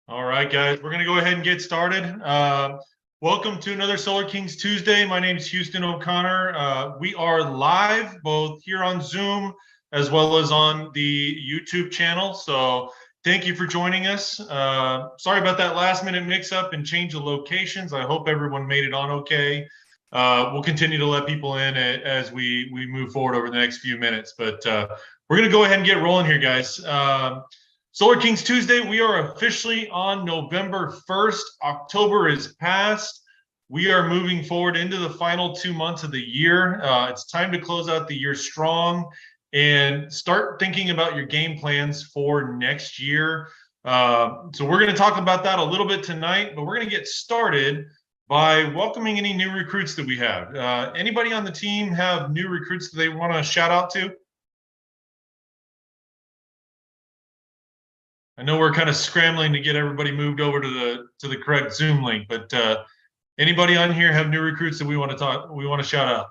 All right, guys, we're going to go ahead and get started. Welcome to another Solar Kings Tuesday. My name is Huston O'Connor. We are live both here on Zoom as well as on the YouTube channel. So thank you for joining us. Sorry about that last minute mix up and change of locations. I hope everyone made it on okay. We'll continue to let people in as we move forward over the next few minutes. But we're going to go ahead and get rolling here, guys. Solar Kings Tuesday, we are officially on November 1st. October is past. We are moving forward into the final 2 months of the year. It's time to close out the year strong and start thinking about your game plans for next year. So we're going to talk about that a little bit tonight, but we're going to get started by welcoming any new recruits that we have. Anybody on the team have new recruits that they want to shout out to? I know we're kind of scrambling to get everybody moved over to the correct Zoom link, but anybody on here have new recruits that we want to shout out?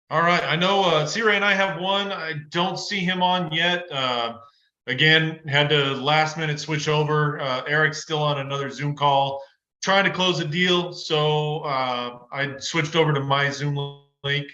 All right, I know C-Ray and I have one. I don't see him on yet. Again, had to last minute switch over. Eric's still on another Zoom call trying to close a deal, so I switched over to my Zoom link.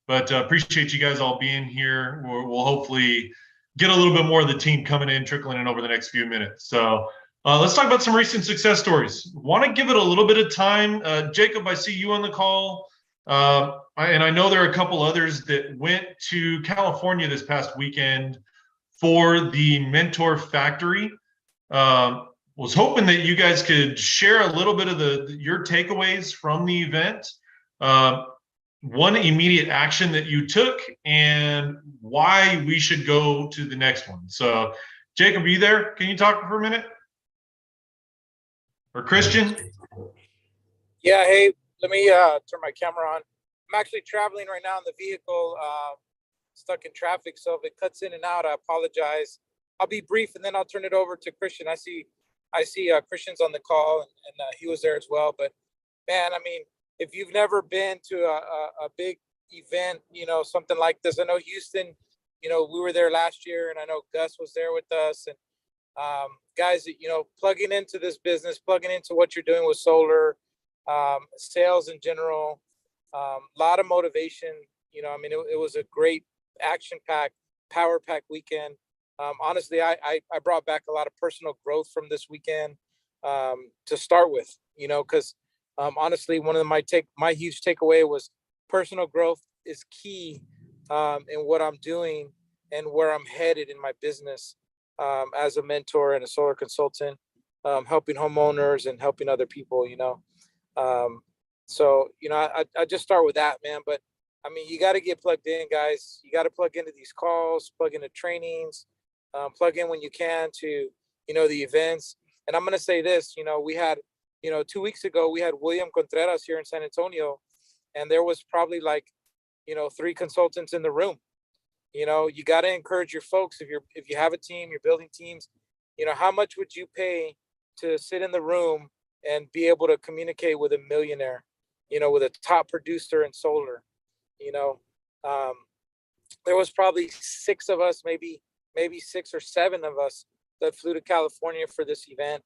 But appreciate you guys all being here. We'll hopefully get a little bit more of the team coming in, trickling in over the next few minutes. So let's talk about some recent success stories. Want to give it a little bit of time. Jacob, I see you on the call. And I know there are a couple others that went to California this past weekend for the Mentor Factory. Was hoping that you guys could share a little bit of your takeaways from the event. One immediate action that you took and why we should go to the next one. So Jacob, are you there? Can you talk for a minute? Or Christian? Yeah, hey, let me turn my camera on. I'm actually traveling right now in the vehicle, stuck in traffic. So if it cuts in and out, I apologize. I'll be brief and then I'll turn it over to Christian. I see Christian's on the call and he was there as well. But man, I mean, if you've never been to a big event, something like this, I know Houston, we were there last year and I know Gus was there with us and guys that, plugging into this business, plugging into what you're doing with solar, sales in general, a lot of motivation, I mean, it was a great action-packed, power-packed weekend. Honestly, I brought back a lot of personal growth from this weekend to start with, because honestly, one of my huge takeaway was personal growth is key in what I'm doing and where I'm headed in my business as a mentor and a solar consultant, helping homeowners and helping other people, So, I just start with that, man. But I mean, you got to get plugged in, guys. You got to plug into these calls, plug into trainings, plug in when you can to, the events. And I'm going to say this, we had, 2 weeks ago, we had William Contreras here in San Antonio, and there was probably like, 3 consultants in the room. You got to encourage your folks. If you have a team, you're building teams, how much would you pay to sit in the room and be able to communicate with a millionaire, with a top producer in solar? There was probably 6 of us, maybe 6 or 7 of us that flew to California for this event.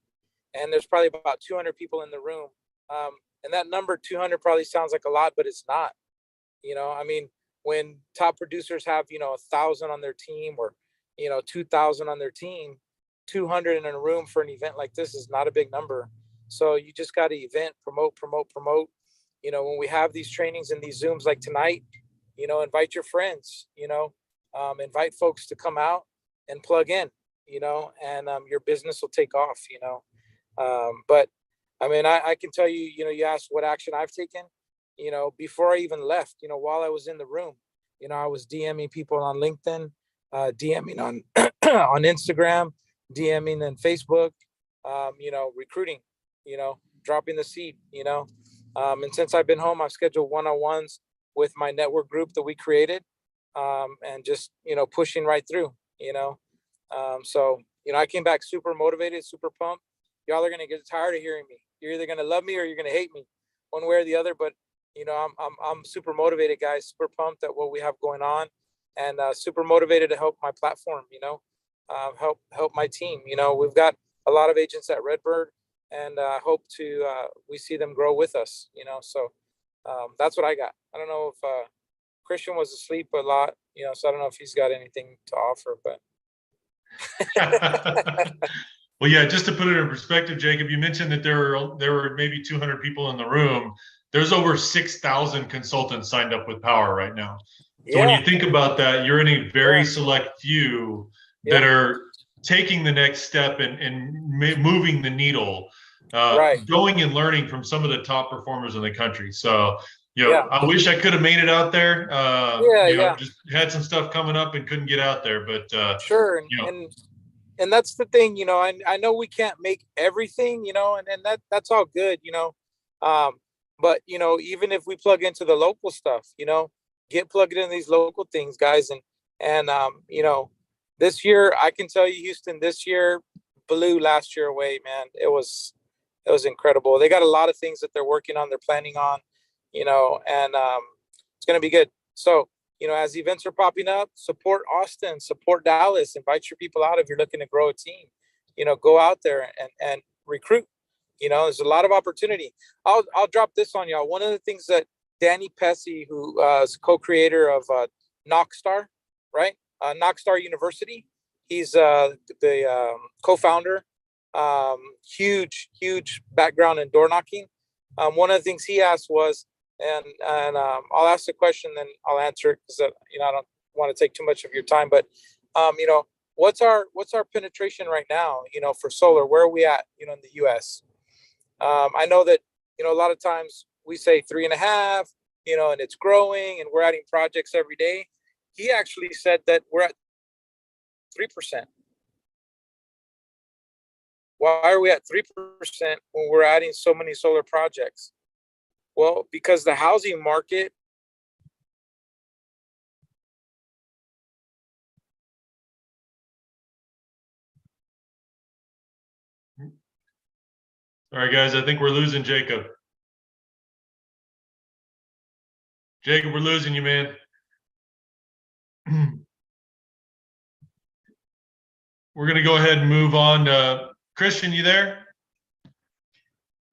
And there's probably about 200 people in the room. And that number 200 probably sounds like a lot, but it's not. I mean, when top producers have, 1,000 on their team or, 2,000 on their team, 200 in a room for an event like this is not a big number. So you just got to promote. When we have these trainings and these Zooms like tonight, invite your friends, invite folks to come out and plug in, and your business will take off, But I mean, I can tell you, you asked what action I've taken, before I even left, while I was in the room, I was DMing people on LinkedIn, DMing on on Instagram, DMing on Facebook, recruiting, dropping the seed, and since I've been home, I've scheduled one-on-ones with my network group that we created, and just, pushing right through, so, I came back super motivated, super pumped. Y'all are going to get tired of hearing me. You're either going to love me or you're going to hate me, one way or the other. But, I'm super motivated, guys, super pumped at what we have going on, and super motivated to help my platform, help my team. We've got a lot of agents at Redbird, and hope to we see them grow with us. So that's what I got. I don't know if Christian was asleep a lot, so I don't know if he's got anything to offer, but. Well, yeah, just to put it in perspective, Jacob, you mentioned that there were maybe 200 people in the room. There's over 6,000 consultants signed up with Powur right now. So when you think about that, you're in a very select few that are taking the next step and moving the needle, going and learning from some of the top performers in the country. So, I wish I could have made it out there. Just had some stuff coming up and couldn't get out there, but sure. And that's the thing, I know we can't make everything, and that's all good, but even if we plug into the local stuff, get plugged in these local things, guys. And this year, I can tell you, Houston, this year blew last year away, man. It was incredible. They got a lot of things that they're working on, they're planning on, and it's going to be good. So, as events are popping up, support Austin, support Dallas, invite your people out if you're looking to grow a team. Go out there and recruit. There's a lot of opportunity. I'll drop this on y'all. One of the things that Danny Pesci, who is co-creator of Knockstar, right? Knockstar University. He's the co-founder. Huge background in door knocking. One of the things he asked was, and I'll ask the question, then I'll answer it because I don't want to take too much of your time. But what's our penetration right now? For solar, where are we at? In the U.S. I know that a lot of times we say 3.5, and it's growing, and we're adding projects every day. He actually said that we're at 3%. Why are we at 3% when we're adding so many solar projects? Well, because the housing market All right, guys, I think we're losing Jacob. Jacob, we're losing you, man. We're going to go ahead and move on. Christian, you there?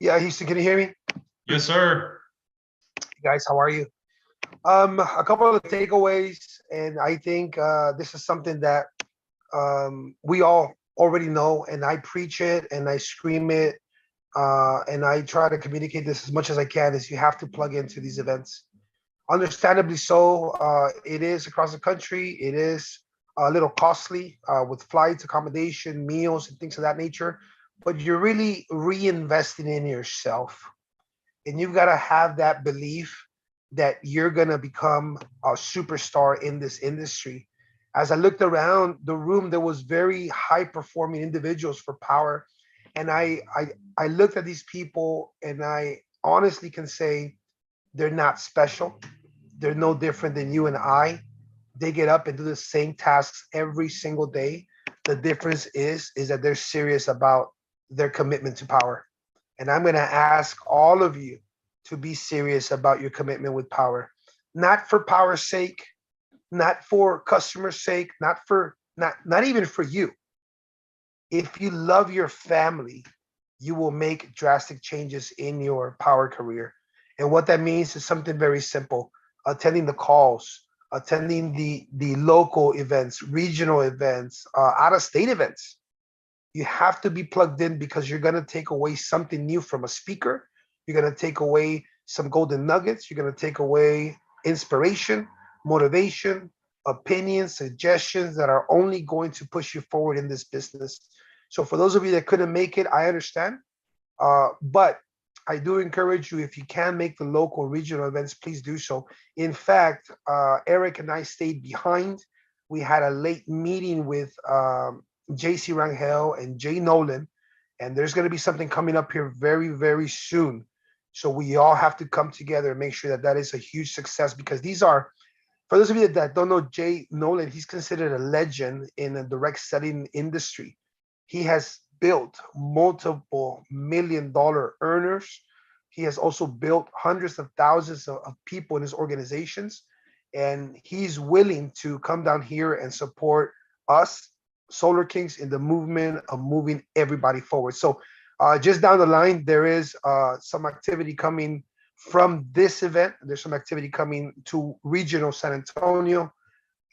Yeah, Houston, can you hear me? Yes, sir. Hey guys, how are you? A couple of takeaways, and I think this is something that we all already know, and I preach it and I scream it, and I try to communicate this as much as I can, is you have to plug into these events. Understandably so, it is across the country. It is a little costly with flights, accommodation, meals, and things of that nature, but you're really reinvesting in yourself. And you've got to have that belief that you're going to become a superstar in this industry. As I looked around the room, there was very high performing individuals for Powur. And I looked at these people, and I honestly can say they're not special. They're no different than you and I. They get up and do the same tasks every single day. The difference is that they're serious about their commitment to Powur. And I'm going to ask all of you to be serious about your commitment with Powur, not for Powur's sake, not for customers' sake, not even for you. If you love your family, you will make drastic changes in your Powur career. And what that means is something very simple: attending the calls, attending the local events, regional events, out-of-state events. You have to be plugged in, because you're going to take away something new from a speaker. You're going to take away some golden nuggets. You're going to take away inspiration, motivation, opinions, suggestions that are only going to push you forward in this business. So for those of you that couldn't make it, I understand. But I do encourage you, if you can make the local regional events, please do so. In fact, Eric and I stayed behind. We had a late meeting with JC Rangel and Jay Nolan, and there's going to be something coming up here very, very soon. So we all have to come together and make sure that that is a huge success, because these are, for those of you that don't know Jay Nolan, he's considered a legend in the direct selling industry. He has built multiple $1 million earners. He has also built hundreds of thousands of people in his organizations, and he's willing to come down here and support us, Solar Kings in the movement of moving everybody forward. So just down the line, there is some activity coming from this event. There's some activity coming to regional San Antonio.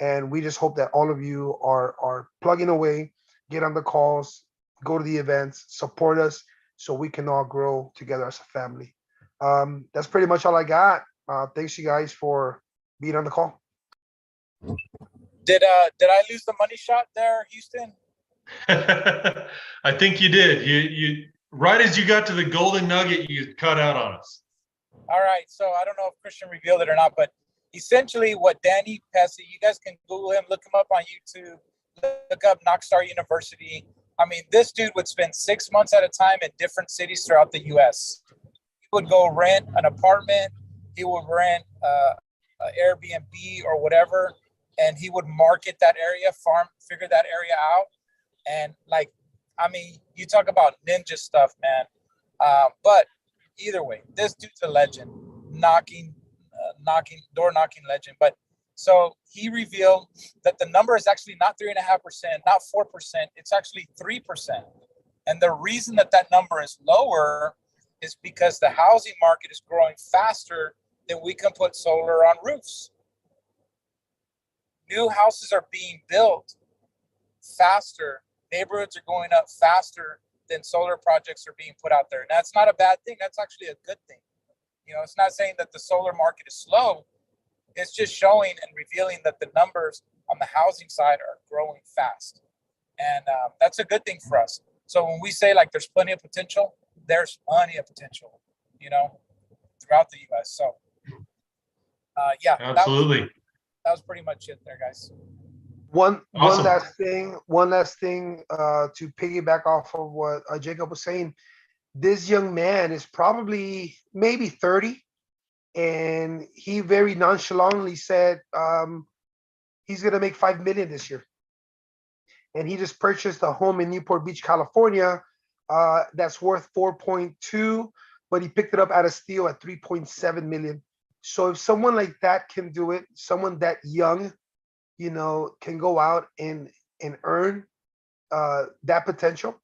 And we just hope that all of you are plugging away, get on the calls, go to the events, support us so we can all grow together as a family. That's pretty much all I got. Thanks you guys for being on the call. Did I lose the money shot there, Houston? I think you did. You right as you got to the golden nugget, you cut out on us. All right. So I don't know if Christian revealed it or not, but essentially what Danny Pesci, you guys can Google him, look him up on YouTube, look up Knoxstar University. I mean, this dude would spend 6 months at a time in different cities throughout the U.S. He would go rent an apartment. He would rent an Airbnb or whatever, and he would market that area, figure that area out. And like, I mean, you talk about ninja stuff, man. But either way, this dude's a legend, door knocking legend. But so he revealed that the number is actually not 3.5%, not 4%. It's actually 3%. And the reason that number is lower is because the housing market is growing faster than we can put solar on roofs. New houses are being built faster. Neighborhoods are going up faster than solar projects are being put out there. And that's not a bad thing. That's actually a good thing. You know, it's not saying that the solar market is slow. It's just showing and revealing that the numbers on the housing side are growing fast. And that's a good thing for us. So when we say like there's plenty of potential, there's plenty of potential, you know, throughout the U.S. So, yeah. Absolutely. That was pretty much it there, guys. One Awesome. last thing to piggyback off of what Jacob was saying. This young man is probably maybe 30, and he very nonchalantly said he's gonna make $5 million this year. And he just purchased a home in Newport Beach, California, that's worth 4.2, but he picked it up at a steal at 3.7 million. So if someone like that can do it, someone that young, you know, can go out and earn that potential.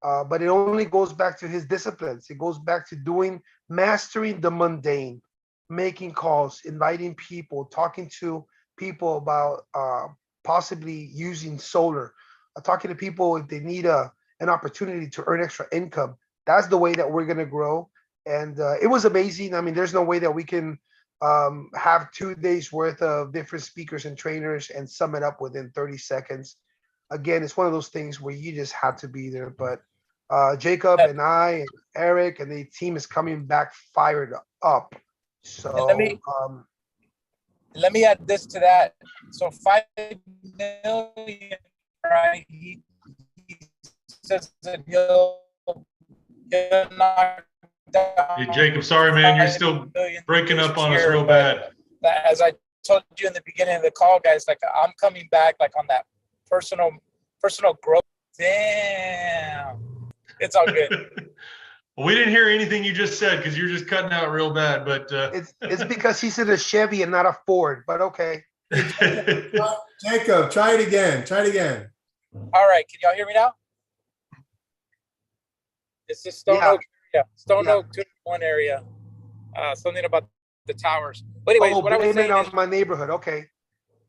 But it only goes back to his disciplines. It goes back to mastering the mundane, making calls, inviting people, talking to people about possibly using solar, talking to people if they need an opportunity to earn extra income. That's the way that we're going to grow. And it was amazing. I mean, there's no way that we can have 2 days worth of different speakers and trainers and sum it up within 30 seconds. Again, it's one of those things where you just had to be there. But Jacob and I and Eric and the team is coming back fired up. So let me add this to that. So 5 million, right? He says that he'll knock down. Hey, Jacob, sorry, man. You're still breaking up on us real bad. As I told you in the beginning of the call, guys, like I'm coming back like on that personal growth. Damn. It's all good. Well, we didn't hear anything you just said because you're just cutting out real bad. But it's because he's in a Chevy and not a Ford. But okay. Jacob, try it again. All right, can y'all hear me now? It's the Stone Oak area. Stone Oak 2-1 area. Something about the towers. But anyways, what I was saying is my neighborhood. Okay.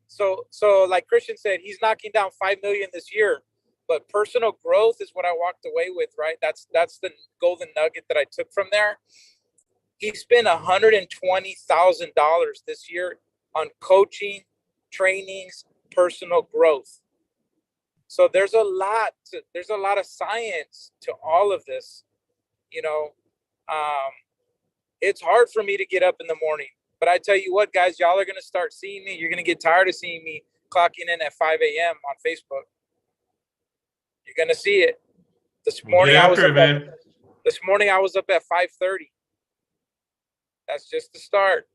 So like Christian said, he's knocking down 5 million this year. But personal growth is what I walked away with, right? That's the golden nugget that I took from there. He spent $120,000 this year on coaching, trainings, personal growth. So there's a lot of science to all of this. You know, it's hard for me to get up in the morning, but I tell you what, guys, y'all are going to start seeing me. You're going to get tired of seeing me clocking in at 5 a.m. on Facebook. You're going to see it. This morning I was up at 5:30. That's just the start.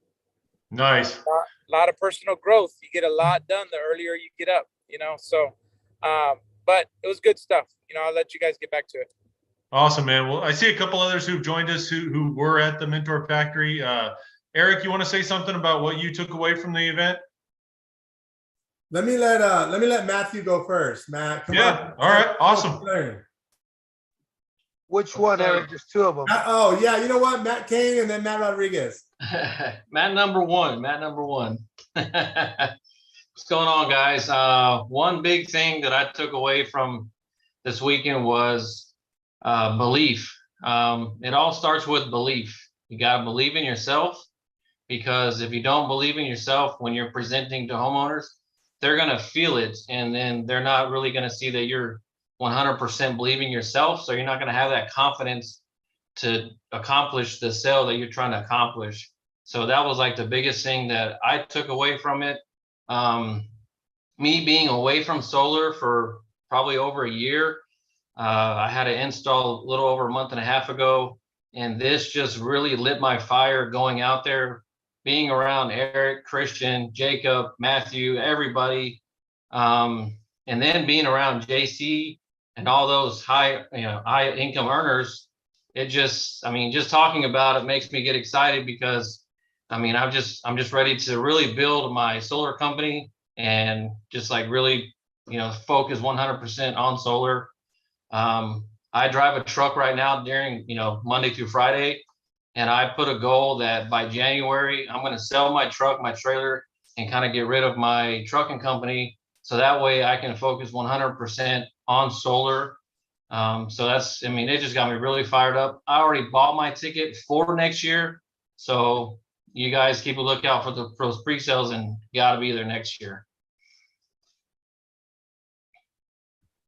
Nice. A lot of personal growth. You get a lot done the earlier you get up, you know. So but it was good stuff. You know, I'll let you guys get back to it. Awesome, man. Well, I see a couple others who've joined us who were at the Mentor Factory. Eric, you want to say something about what you took away from the event? Let me let Matthew go first. Matt, come on. All right. Awesome. Which one, Eric? There's two of them. Oh yeah, you know what? Matt Kane and then Matt Rodriguez. Matt number one. What's going on, guys? One big thing that I took away from this weekend was belief. It all starts with belief. You got to believe in yourself, because if you don't believe in yourself when you're presenting to homeowners, they're going to feel it, and then they're not really going to see that you're 100% believing yourself. So you're not going to have that confidence to accomplish the sale that you're trying to accomplish. So that was like the biggest thing that I took away from it. Me being away from solar for probably over a year, I had to install a little over a month and a half ago, and this just really lit my fire going out there, being around Eric, Christian, Jacob, Matthew, everybody, and then being around JC and all those high income earners. It just, just talking about it makes me get excited, because I'm just ready to really build my solar company and just like really, focus 100% on solar. I drive a truck right now during, Monday through Friday. And I put a goal that by January, I'm going to sell my truck, my trailer, and kind of get rid of my trucking company. So that way I can focus 100% on solar. So that's, it just got me really fired up. I already bought my ticket for next year. So you guys keep a lookout for those pre-sales, and got to be there next year.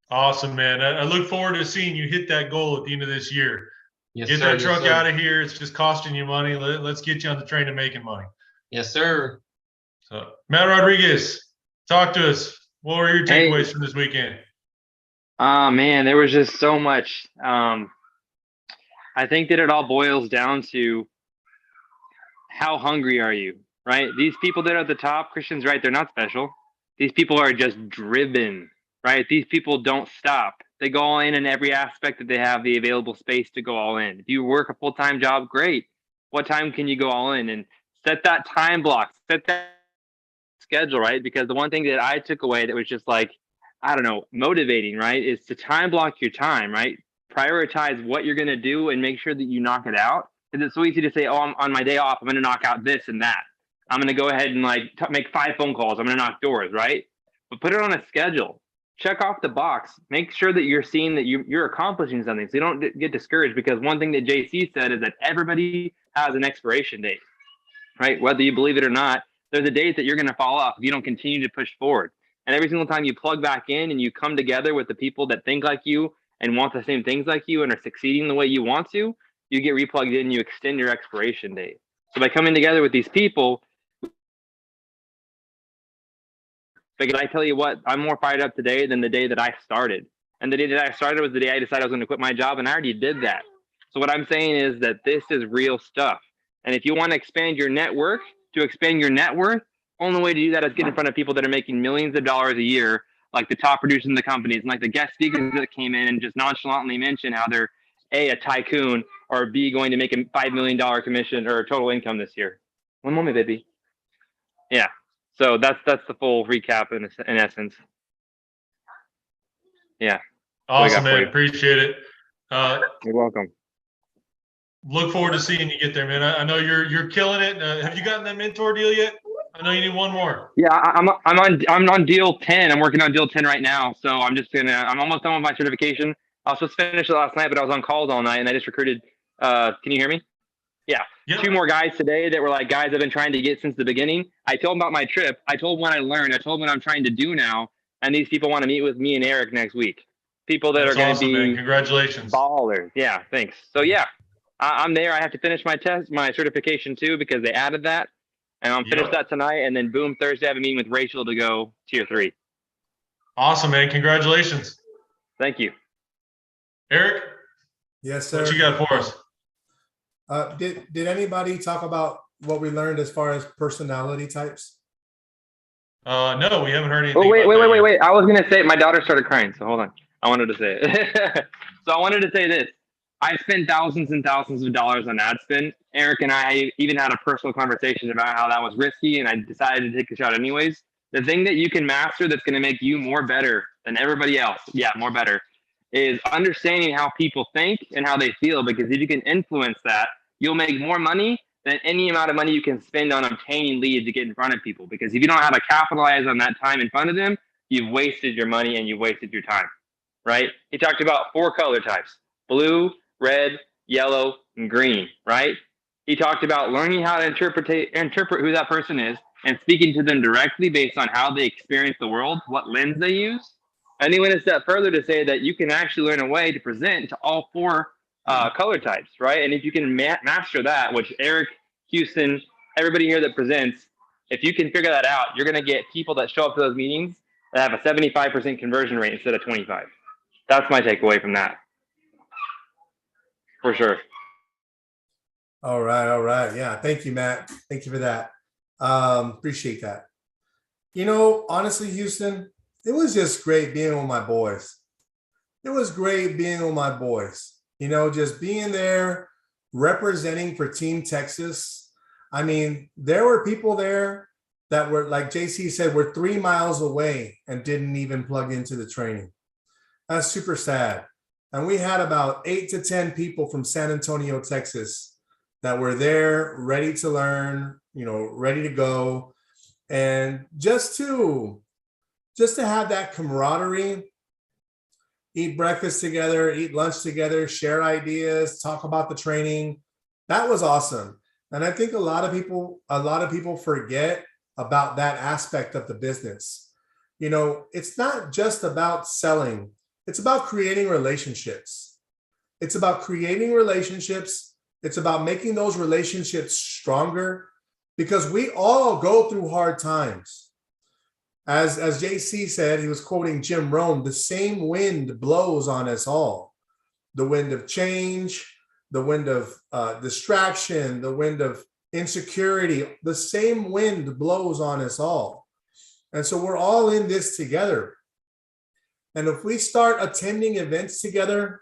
Awesome, man. I look forward to seeing you hit that goal at the end of this year. Yes, Get sir. that truck out of here. It's just costing you money. Let's get you on the train to making money. Yes, sir. So, Matt Rodriguez, talk to us. What were your takeaways from this weekend? Man, there was just so much. I think that it all boils down to how hungry are you, right? These people that are at the top, Christian's right, they're not special. These people are just driven, right? These people don't stop. They go all in every aspect that they have the available space to go all in. If you work a full-time job, great. What time can you go all in? And set that time block, set that schedule, right? Because the one thing that I took away that was just like, I don't know, motivating, right, is to time block your time, right? Prioritize what you're going to do and make sure that you knock it out. Because it's so easy to say, oh, I'm on my day off, I'm going to knock out this and that. I'm going to go ahead and make 5 phone calls. I'm going to knock doors, right? But put it on a schedule. Check off the box. Make sure that you're seeing that you're accomplishing something, so you don't get discouraged. Because one thing that JC said is that everybody has an expiration date, right? Whether you believe it or not, there's a date that you're going to fall off if you don't continue to push forward. And every single time you plug back in and you come together with the people that think like you and want the same things like you and are succeeding the way you want to, you get replugged in, you extend your expiration date. So by coming together with these people, because I tell you what, I'm more fired up today than the day that I started. And the day that I started was the day I decided I was going to quit my job, and I already did that. So what I'm saying is that this is real stuff. And if you want to expand your network, to expand your net worth, only way to do that is get in front of people that are making millions of dollars a year, like the top producers in the companies, and like the guest speakers that came in and just nonchalantly mention how they're a tycoon, or B, going to make a $5 million commission or total income this year. One moment, baby. Yeah. So that's the full recap in essence. Yeah. Awesome, man. Appreciate it. You're welcome. Look forward to seeing you get there, man. I know you're killing it. Have you gotten that mentor deal yet? I know you need one more. Yeah, I'm on deal 10. I'm working on deal 10 right now. So I'm almost done with my certification. I was supposed to finish it last night, but I was on calls all night, and I just recruited. Can you hear me? Yeah. Yep. 2 more guys today that were like guys I've been trying to get since the beginning. I told them about my trip. I told them what I learned. I told them what I'm trying to do now. And these people want to meet with me and Eric next week. People that are going to be man. Congratulations. Ballers. Yeah, thanks. So yeah, I'm there. I have to finish my certification too, because they added that. And I'm finished that tonight. And then boom, Thursday I have a meeting with Rachel to go tier 3. Awesome, man. Congratulations. Thank you. Eric? Yes, sir. What you got for us? Did anybody talk about what we learned as far as personality types? No, we haven't heard anything. Oh, wait. I was going to say, my daughter started crying, so hold on. I wanted to say it. So I wanted to say this. I spent thousands and thousands of dollars on ad spend. Eric and I even had a personal conversation about how that was risky, and I decided to take the shot anyways. The thing that you can master that's going to make you more better than everybody else, yeah, more better, is understanding how people think and how they feel. Because if you can influence that, you'll make more money than any amount of money you can spend on obtaining leads to get in front of people. Because if you don't know how to capitalize on that time in front of them, you've wasted your money and you've wasted your time, right? He talked about 4 color types: blue, red, yellow, and green, right? He talked about learning how to interpret who that person is and speaking to them directly based on how they experience the world, what lens they use. And he went a step further to say that you can actually learn a way to present to all 4 color types, right? And if you can master that, which Eric, Houston, everybody here that presents, if you can figure that out, you're going to get people that show up to those meetings that have a 75% conversion rate instead of 25. That's my takeaway from that. For sure. All right. All right. Yeah. Thank you, Matt. Thank you for that. Appreciate that. You know, honestly, Houston, it was just great being with my boys. It was great being with my boys, you know, just being there representing for Team Texas. I mean, there were people there that were, like JC said, were 3 miles away and didn't even plug into the training. That's super sad. And we had about 8 to 10 people from San Antonio, Texas, that were there ready to learn, you know, ready to go. And just to have that camaraderie, eat breakfast together, eat lunch together, share ideas, talk about the training. That was awesome. And I think a lot of people forget about that aspect of the business. You know, it's not just about selling. It's about creating relationships. It's about creating relationships. It's about making those relationships stronger, because we all go through hard times. As JC said, he was quoting Jim Rohn, the same wind blows on us all. The wind of change, the wind of distraction, the wind of insecurity, the same wind blows on us all. And so we're all in this together. And if we start attending events together,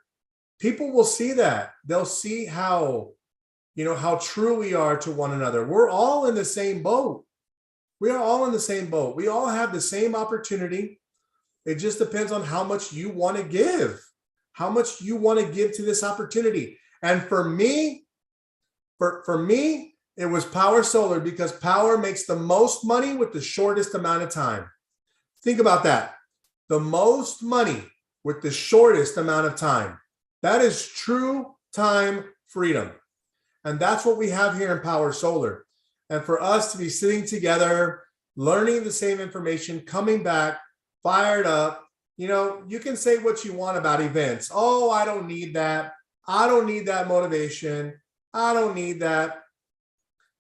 people will see that. They'll see how, you know, how true we are to one another. We're all in the same boat. We are all in the same boat. We all have the same opportunity. It just depends on how much you want to give, how much you want to give to this opportunity. And for me, it was Power Solar, because Power makes the most money with the shortest amount of time. Think about that. The most money with the shortest amount of time. That is true time freedom. And that's what we have here in Power Solar. And for us to be sitting together, learning the same information, coming back, fired up, you know, you can say what you want about events. Oh, I don't need that. I don't need that motivation. I don't need that.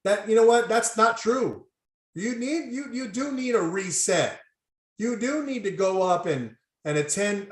That, you know what? That's not true. You do need a reset. You do need to go up and attend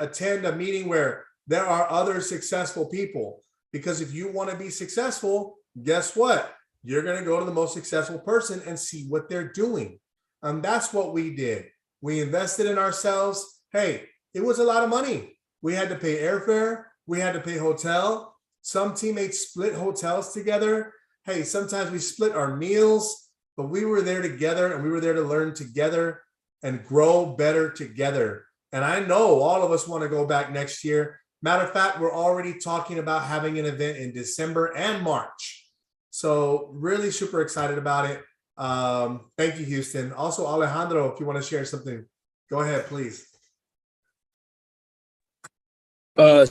a meeting where there are other successful people. Because if you want to be successful, guess what? You're going to go to the most successful person and see what they're doing. And that's what we did. We invested in ourselves. Hey, it was a lot of money. We had to pay airfare. We had to pay hotel. Some teammates split hotels together. Hey, sometimes we split our meals, but we were there together, and we were there to learn together and grow better together. And I know all of us want to go back next year. Matter of fact, we're already talking about having an event in December and March. So really super excited about it. Thank you, Houston. Also, Alejandro, if you want to share something, go ahead, please.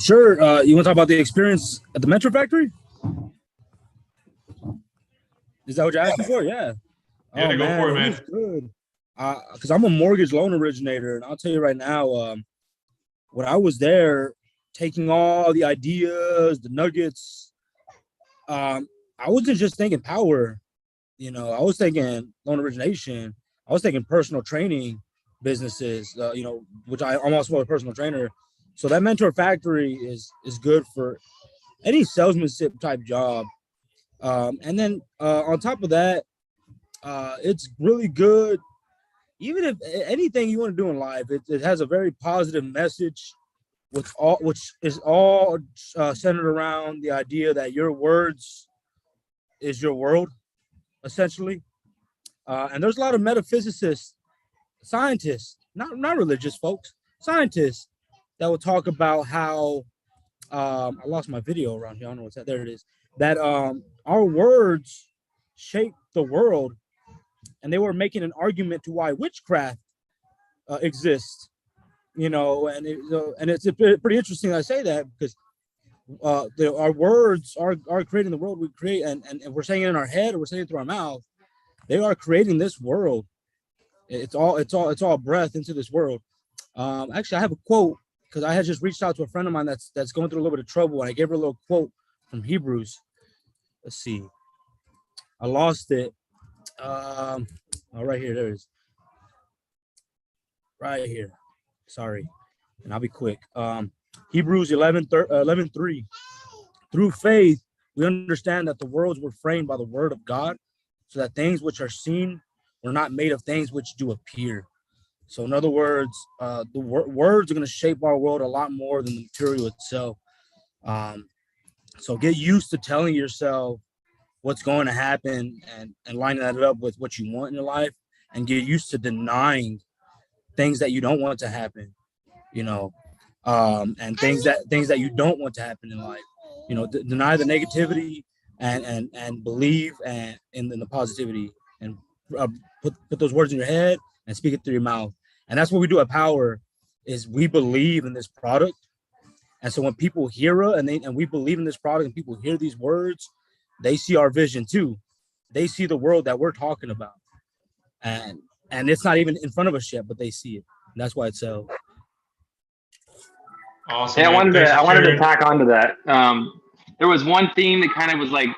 Sure. You want to talk about the experience at the Mentor Factory? Is that what you're asking for? Yeah. Yeah, go for it, man. It was good. Because I'm a mortgage loan originator, and I'll tell you right now, when I was there, taking all the ideas, the nuggets, I wasn't just thinking power, you know, I was thinking loan origination. I was thinking personal training businesses, you know, which I'm also a personal trainer. So that Mentor Factory is good for any salesmanship type job. And then on top of that, it's really good. Even if anything you want to do in life, it has a very positive message, which is all centered around the idea that your words is your world, essentially. And there's a lot of metaphysicists scientists, not religious folks, scientists that will talk about how I lost my video around here. I don't know what's that. There it is. That our words shape the world, and they were making an argument to why witchcraft exists. And it's pretty interesting that I say that, because our words are creating the world we create, and we're saying it in our head, or we're saying it through our mouth. They are creating this world. It's all breath into this world. Actually, I have a quote, because I had just reached out to a friend of mine that's going through a little bit of trouble, and I gave her a little quote from Hebrews. Let's see. I lost it. Right here. There it is. Right here. Sorry. And I'll be quick. Hebrews 11:3. Through faith, we understand that the worlds were framed by the word of God, so that things which are seen were not made of things which do appear. So in other words, the words are going to shape our world a lot more than the material itself. So get used to telling yourself what's going to happen, and lining that up with what you want in your life, and get used to denying things that you don't want to happen, and things that you don't want to happen in life. Deny the negativity and believe in the positivity, and put those words in your head and speak it through your mouth. And that's what we do at Power, is we believe in this product. And so when people hear it and we believe in this product, and people hear these words, they see our vision too. They see the world that we're talking about. And it's not even in front of us yet, but they see it. And that's why it's so. Awesome. Yeah, I wanted to sharing. tack onto that. There was one theme that kind of was like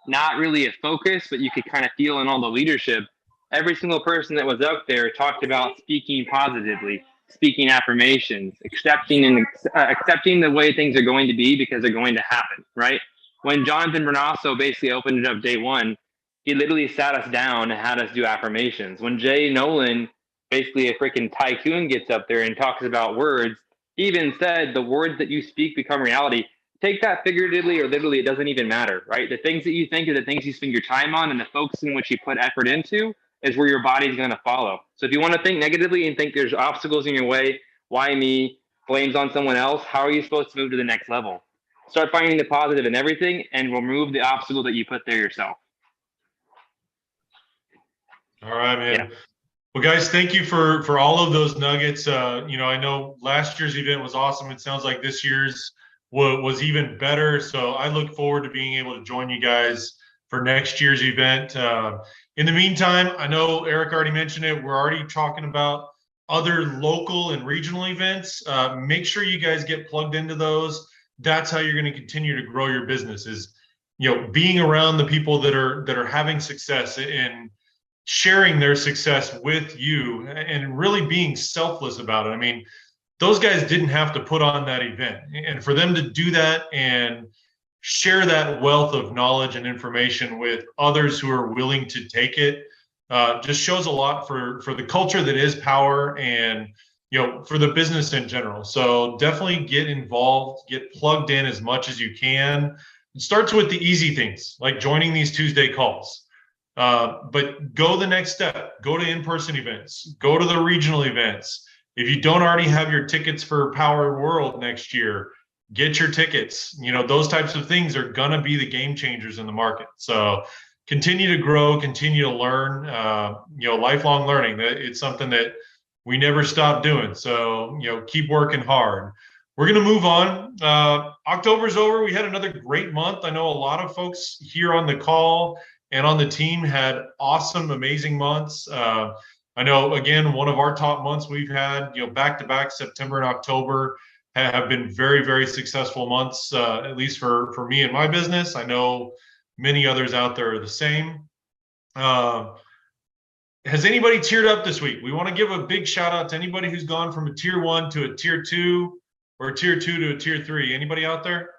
not really a focus, but you could kind of feel in all the leadership. Every single person that was up there talked about speaking positively, speaking affirmations, accepting the way things are going to be, because they're going to happen, right? When Jonathan Bernasso basically opened it up day one, he literally sat us down and had us do affirmations. When Jay Nolan, basically a freaking tycoon, gets up there and talks about words, he even said the words that you speak become reality. Take that figuratively or literally, it doesn't even matter, right? The things that you think are the things you spend your time on, and the focus in which you put effort into is where your body's going to follow. So if you want to think negatively and think there's obstacles in your way, why me, blames on someone else, how are you supposed to move to the next level? Start finding the positive in everything and remove the obstacle that you put there yourself. All right, man. Yeah. Well, guys, thank you for all of those nuggets. I know last year's event was awesome. It sounds like this year's was even better. So I look forward to being able to join you guys for next year's event. In the meantime, I know Eric already mentioned it. We're already talking about other local and regional events. Make sure you guys get plugged into those. That's how you're going to continue to grow your business, is, being around the people that are having success and sharing their success with you, and really being selfless about it. I mean, those guys didn't have to put on that event, and for them to do that and share that wealth of knowledge and information with others who are willing to take it, just shows a lot for the culture that is Power, and for the business in general. So definitely get involved, get plugged in as much as you can. It starts with the easy things, like joining these Tuesday calls. But go the next step. Go to in-person events. Go to the regional events. If you don't already have your tickets for Power World next year, get your tickets. Those types of things are going to be the game changers in the market. So continue to grow, continue to learn, lifelong learning. It's something that we never stop doing. So, keep working hard. We're going to move on. October's over. We had another great month. I know a lot of folks here on the call and on the team had awesome, amazing months. I know, again, one of our top months we've had, back-to-back September and October have been very, very successful months, at least for me and my business. I know many others out there are the same. Has anybody teared up this week? We want to give a big shout out to anybody who's gone from a tier 1 to a tier 2, or a tier 2 to a tier 3. Anybody out there?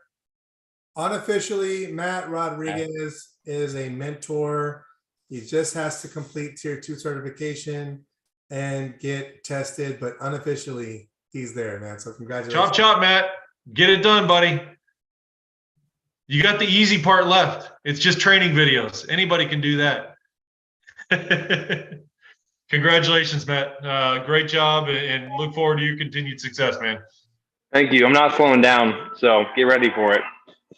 Unofficially, Matt Rodriguez is a mentor. He just has to complete tier 2 certification and get tested, but unofficially he's there, man. So congratulations. Chop, Matt. Get it done, buddy. You got the easy part left. It's just training videos. Anybody can do that. Congratulations, Matt. Great job, and look forward to your continued success, man. Thank you. I'm not slowing down, so get ready for it.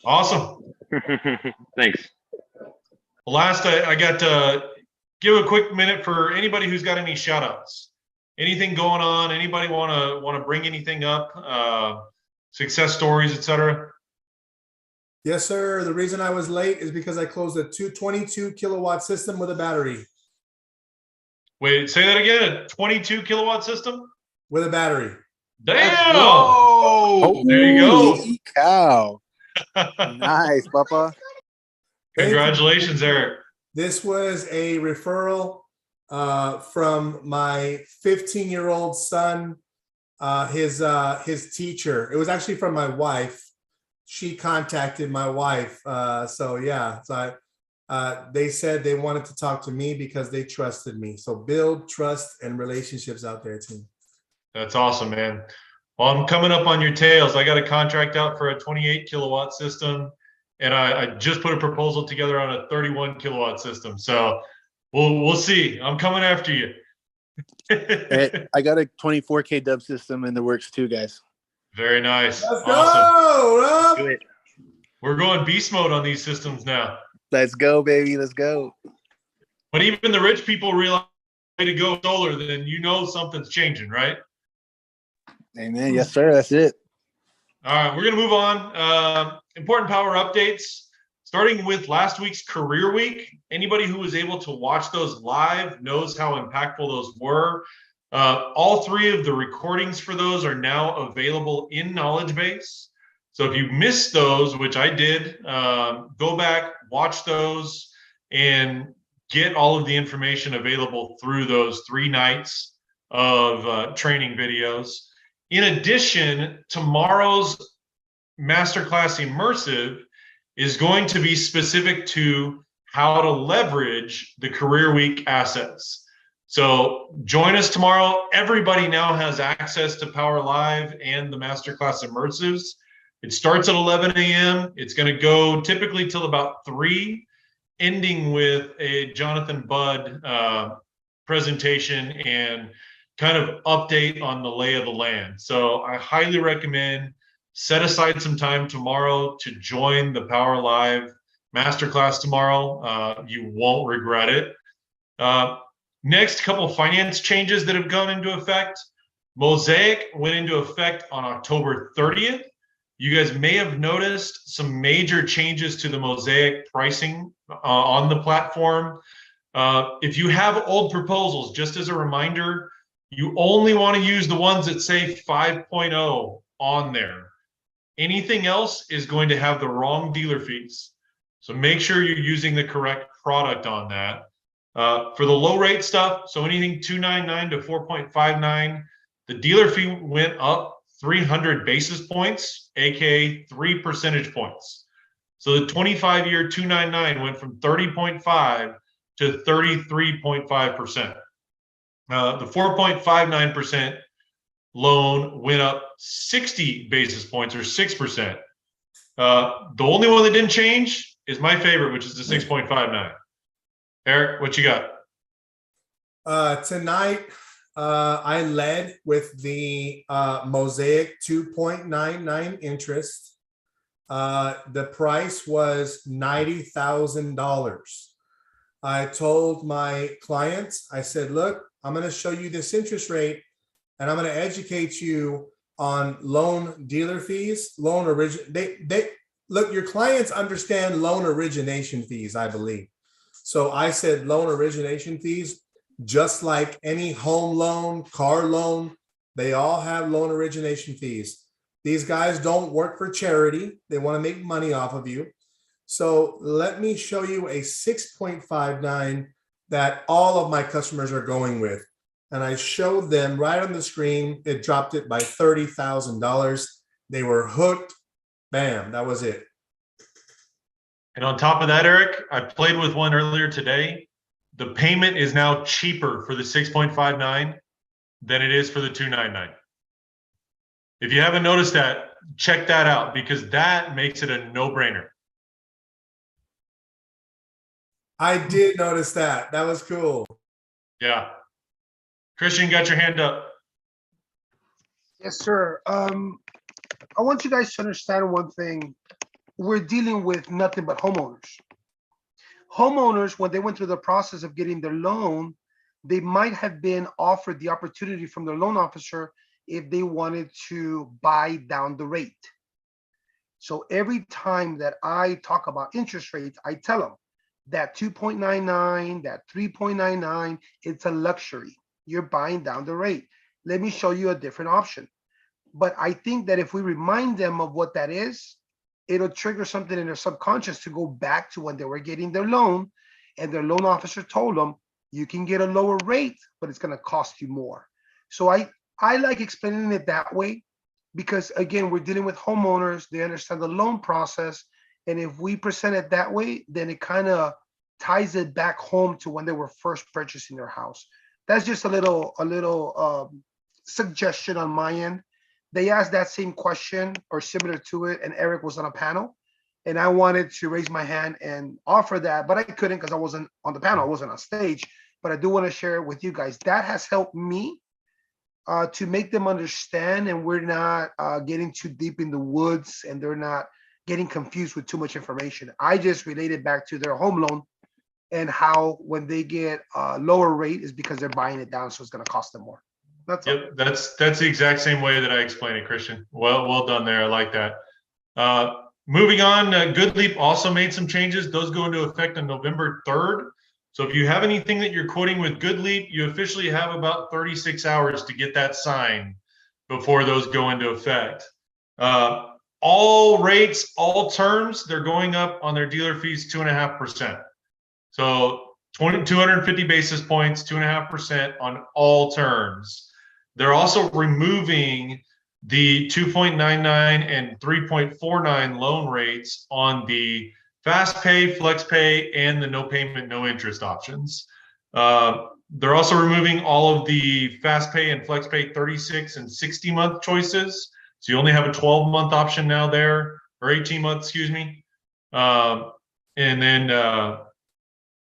Awesome. Thanks. Well, last, I got to give a quick minute for anybody who's got any shout outs. Anything going on? Anybody want to bring anything up? Success stories, etc. Yes, sir. The reason I was late is because I closed a 22 kilowatt system with a battery. Wait, say that again. A 22 kilowatt system With a battery. Damn! Oh, There you go. holy cow. Nice, Papa. Congratulations, Eric. This was a referral from my 15-year-old son, his teacher. It was actually from my wife. She contacted my wife. So they said they wanted to talk to me because they trusted me. So build trust and relationships out there, team. That's awesome, man. Well, I'm coming up on your tails. I got a contract out for a 28 kilowatt system, and I just put a proposal together on a 31 kilowatt system. So we'll see. I'm coming after you. Hey, I got a 24 kW system in the works too, guys. Very nice. Let's Awesome. go, Rob. Do it. We're going beast mode on these systems now. Let's go, baby. Let's go. But even the rich people realize way to go solar, then you know something's changing, right? Amen. Yes, sir. That's it. All right, we're going to move on. Important power updates, starting with last week's career week. Anybody who was able to watch those live knows how impactful those were. All three of the recordings for those are now available in Knowledge Base. So if you missed those, which I did, go back, watch those, and get all of the information available through those 3 nights of training videos. In addition, tomorrow's Masterclass Immersive is going to be specific to how to leverage the Career Week assets. So join us tomorrow. Everybody now has access to Power Live and the Masterclass Immersives. It starts at 11 a.m. It's going to go typically till about 3, ending with a Jonathan Budd presentation and kind of update on the lay of the land. So I highly recommend set aside some time tomorrow to join the Power Live Masterclass tomorrow. You won't regret it. Next, couple of finance changes that have gone into effect. Mosaic went into effect on October 30th. You guys may have noticed some major changes to the Mosaic pricing on the platform. If you have old proposals, just as a reminder, you only want to use the ones that say 5.0 on there. Anything else is going to have the wrong dealer fees. So make sure you're using the correct product on that. For the low rate stuff, so anything 299 to 4.59, the dealer fee went up 300 basis points, aka 3 percentage points. So the 25-year 299 went from 30.5 to 33.5%. The 4.59% loan went up 60 basis points, or 6%. The only one that didn't change is my favorite, which is the 6.59. Eric, what you got? Tonight, I led with the Mosaic 2.99 interest. The price was $90,000. I told my clients, I said, look, I'm going to show you this interest rate, and I'm going to educate you on loan dealer fees, loan look, your clients understand loan origination fees, I believe. So I said loan origination fees, just like any home loan, car loan, they all have loan origination fees. These guys don't work for charity. They want to make money off of you. So let me show you a 6.59 that all of my customers are going with. And I showed them right on the screen. It dropped it by $30,000. They were hooked. Bam, that was it. And on top of that, Eric, I played with one earlier today. The payment is now cheaper for the 6.59 than it is for the 299. If you haven't noticed that, check that out, because that makes it a no-brainer. I did notice that. That was cool. Yeah. Christian, got your hand up. Yes, sir. I want you guys to understand one thing. We're dealing with nothing but homeowners. Homeowners, when they went through the process of getting their loan, they might have been offered the opportunity from their loan officer if they wanted to buy down the rate. So every time that I talk about interest rates, I tell them that 2.99, that 3.99, it's a luxury. You're buying down the rate. Let me show you a different option. But I think that if we remind them of what that is, it'll trigger something in their subconscious to go back to when they were getting their loan and their loan officer told them, you can get a lower rate, but it's going to cost you more. So I like explaining it that way because, again, we're dealing with homeowners. They understand the loan process. And if we present it that way, then it kind of ties it back home to when they were first purchasing their house. That's just a little suggestion on my end. They asked that same question or similar to it, and Eric was on a panel. And I wanted to raise my hand and offer that, but I couldn't because I wasn't on the panel. I wasn't on stage. But I do want to share it with you guys. That has helped me to make them understand, and we're not getting too deep in the woods, and they're not getting confused with too much information. I just related back to their home loan and how when they get a lower rate is because they're buying it down, so it's going to cost them more. That's all. Yep, that's the exact same way that I explain it, Christian. Well done there. I like that. Moving on, Good Leap also made some changes. Those go into effect on November 3rd. So if you have anything that you're quoting with Good Leap, you officially have about 36 hours to get that signed before those go into effect. All rates, all terms, they're going up on their dealer fees 2.5%. So 250 basis points, 2.5% on all terms. They're also removing the 2.99 and 3.49 loan rates on the fast pay, flex pay, and the no payment, no interest options. They're also removing all of the fast pay and flex pay 36 and 60 month choices. So you only have a 12-month option now there, or 18 months, excuse me. And then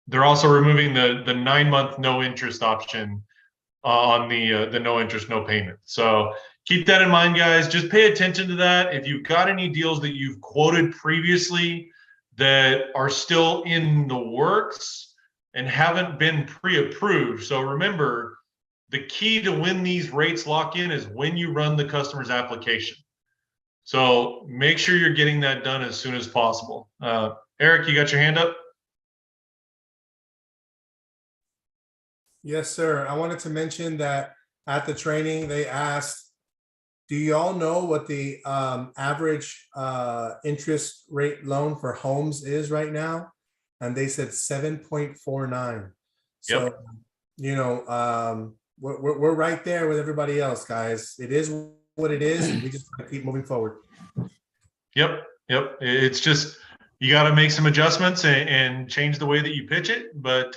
they're also removing the 9-month no interest option on the no interest, no payment. So keep that in mind, guys. Just pay attention to that. If you've got any deals that you've quoted previously that are still in the works and haven't been pre-approved. So remember, the key to when these rates lock in is when you run the customer's application. So make sure you're getting that done as soon as possible. Eric, you got your hand up? Yes, sir. I wanted to mention that at the training, they asked, do you all know what the average interest rate loan for homes is right now? And they said 7.49. So, Yep. you know, we're right there with everybody else, guys. It is what it is, and we just gotta keep moving forward. Yep. It's just, you got to make some adjustments and change the way that you pitch it. But,